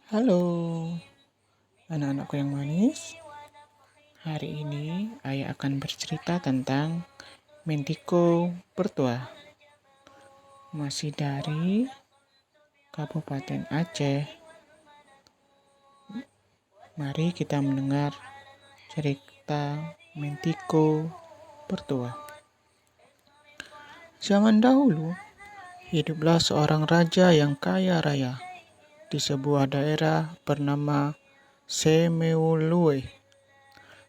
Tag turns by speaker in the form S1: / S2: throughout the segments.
S1: Halo, anak-anakku yang manis. Hari ini ayah akan bercerita tentang Mentiko Bertua. Masih dari Kabupaten Aceh. Mari kita mendengar cerita Mentiko Bertua. Zaman dahulu, hiduplah seorang raja yang kaya raya di sebuah daerah bernama Semeulue.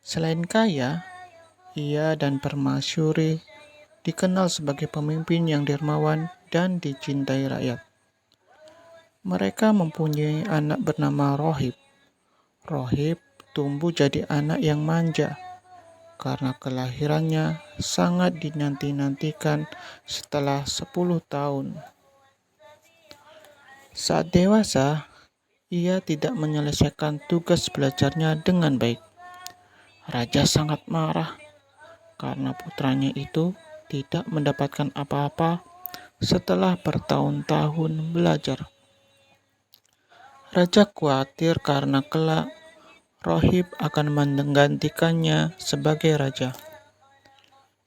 S1: Selain kaya, ia dan permasyuri dikenal sebagai pemimpin yang dermawan dan dicintai rakyat. Mereka mempunyai anak bernama Rohib. Rohib tumbuh jadi anak yang manja karena kelahirannya sangat dinanti-nantikan setelah 10 tahun. Saat dewasa, ia tidak menyelesaikan tugas belajarnya dengan baik. Raja sangat marah karena putranya itu tidak mendapatkan apa-apa setelah bertahun-tahun belajar. Raja khawatir karena kelak Rohib akan menggantikannya sebagai raja.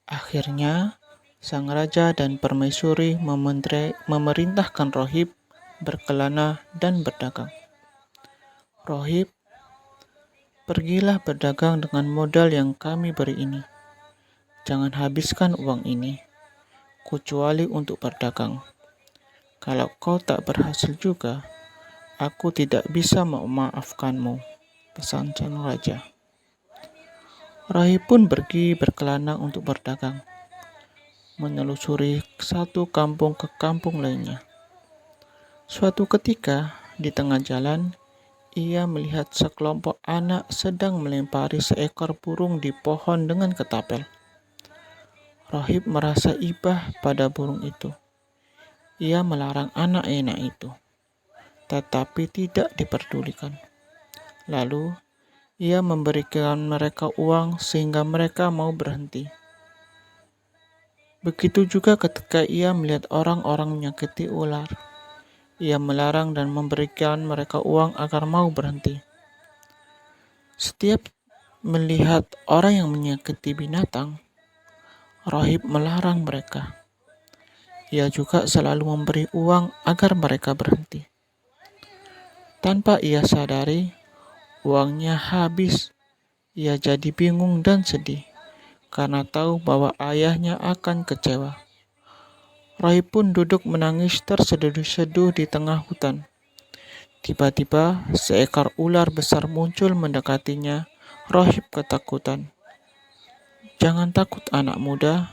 S1: Akhirnya, sang raja dan permaisuri memerintahkan Rohib berkelana dan berdagang. Rohib, pergilah berdagang dengan modal yang kami beri ini. Jangan habiskan uang ini, kecuali untuk berdagang. Kalau kau tak berhasil juga, aku tidak bisa memaafkanmu, pesan sang raja. Rahib pun pergi berkelana untuk berdagang, menelusuri satu kampung ke kampung lainnya. Suatu ketika, di tengah jalan, ia melihat sekelompok anak sedang melempari seekor burung di pohon dengan ketapel. Rahib merasa ibah pada burung itu. Ia melarang anak-anak itu, tetapi tidak diperdulikan. Lalu, ia memberikan mereka uang sehingga mereka mau berhenti. Begitu juga ketika ia melihat orang-orang menyakiti ular. Ia melarang dan memberikan mereka uang agar mau berhenti. Setiap melihat orang yang menyakiti binatang, Rahib melarang mereka. Ia juga selalu memberi uang agar mereka berhenti. Tanpa ia sadari, uangnya habis. Ia jadi bingung dan sedih karena tahu bahwa ayahnya akan kecewa. Rahib pun duduk menangis terseduh-seduh di tengah hutan. Tiba-tiba seekor ular besar muncul mendekatinya. Rahib ketakutan. Jangan takut anak muda,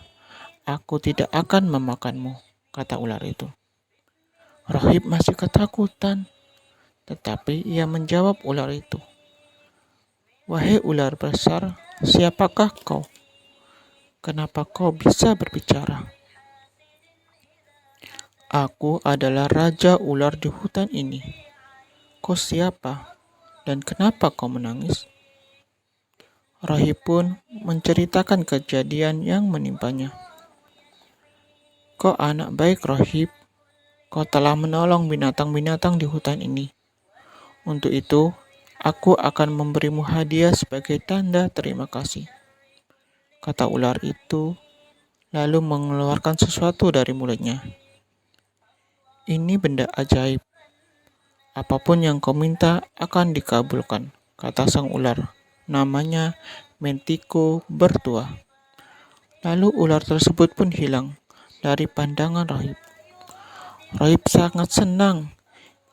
S1: aku tidak akan memakanmu, kata ular itu. Rahib masih ketakutan, tetapi ia menjawab ular itu. Wahai ular besar, siapakah kau? Kenapa kau bisa berbicara? Aku adalah raja ular di hutan ini. Kau siapa? Dan kenapa kau menangis? Rahib pun menceritakan kejadian yang menimpanya. Kau anak baik, Rahib. Kau telah menolong binatang-binatang di hutan ini. Untuk itu, aku akan memberimu hadiah sebagai tanda terima kasih. Kata ular itu, lalu mengeluarkan sesuatu dari mulutnya. Ini benda ajaib. Apapun yang kau minta akan dikabulkan, kata sang ular. Namanya Mentiko Bertua. Lalu ular tersebut pun hilang dari pandangan Rahib. Rahib sangat senang.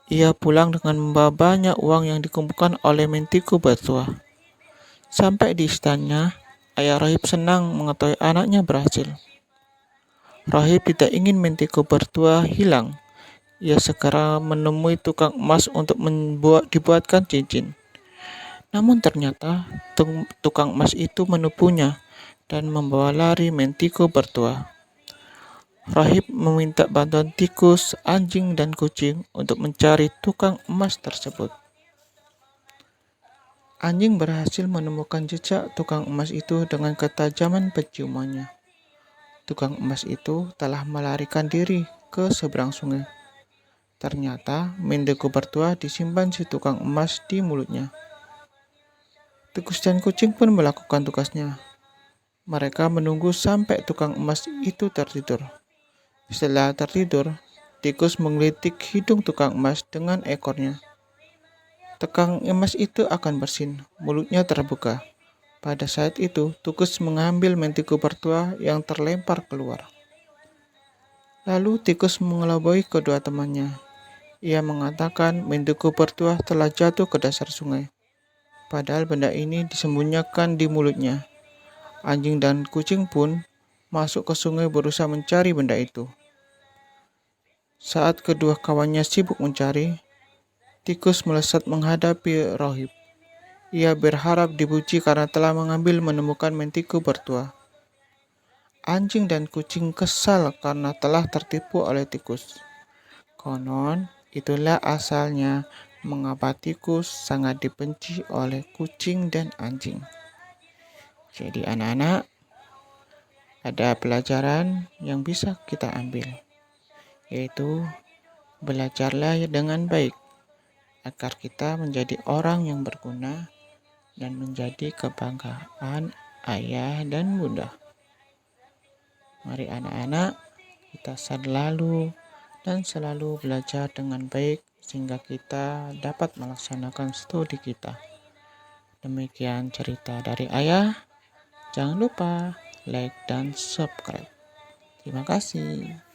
S1: Ia pulang dengan membawa banyak uang yang dikumpulkan oleh Mentiko Bertua. Sampai di istananya, ayah Rahib senang mengetahui anaknya berhasil. Rahib tidak ingin Mentiko Bertua hilang. Ia segera menemui tukang emas untuk dibuatkan cincin. Namun ternyata tukang emas itu menipunya dan membawa lari Mentiko Bertua. Rahib meminta bantuan tikus, anjing, dan kucing untuk mencari tukang emas tersebut. Anjing berhasil menemukan jejak tukang emas itu dengan ketajaman penciumannya. Tukang emas itu telah melarikan diri ke seberang sungai. Ternyata Mendeko bertua disimpan si tukang emas di mulutnya. Tikus dan kucing pun melakukan tugasnya. Mereka menunggu sampai tukang emas itu tertidur. Setelah tertidur, tikus menggelitik hidung tukang emas dengan ekornya. Tukang emas itu akan bersin, mulutnya terbuka. Pada saat itu, tikus mengambil Mendeko bertua yang terlempar keluar. Lalu tikus mengelabui kedua temannya. Ia mengatakan Mendeko bertua telah jatuh ke dasar sungai. Padahal benda ini disembunyikan di mulutnya. Anjing dan kucing pun masuk ke sungai berusaha mencari benda itu. Saat kedua kawannya sibuk mencari, tikus melesat menghadapi rohib. Ia berharap dipuji karena telah menemukan Mendeko bertua. Anjing dan kucing kesal karena telah tertipu oleh tikus. Konon, itulah asalnya mengapa tikus sangat dibenci oleh kucing dan anjing. Jadi anak-anak, ada pelajaran yang bisa kita ambil, yaitu belajarlah dengan baik agar kita menjadi orang yang berguna dan menjadi kebanggaan ayah dan bunda. Mari anak-anak, kita selalu belajar dengan baik sehingga kita dapat melaksanakan studi kita. Demikian cerita dari ayah. Jangan lupa like dan subscribe. Terima kasih.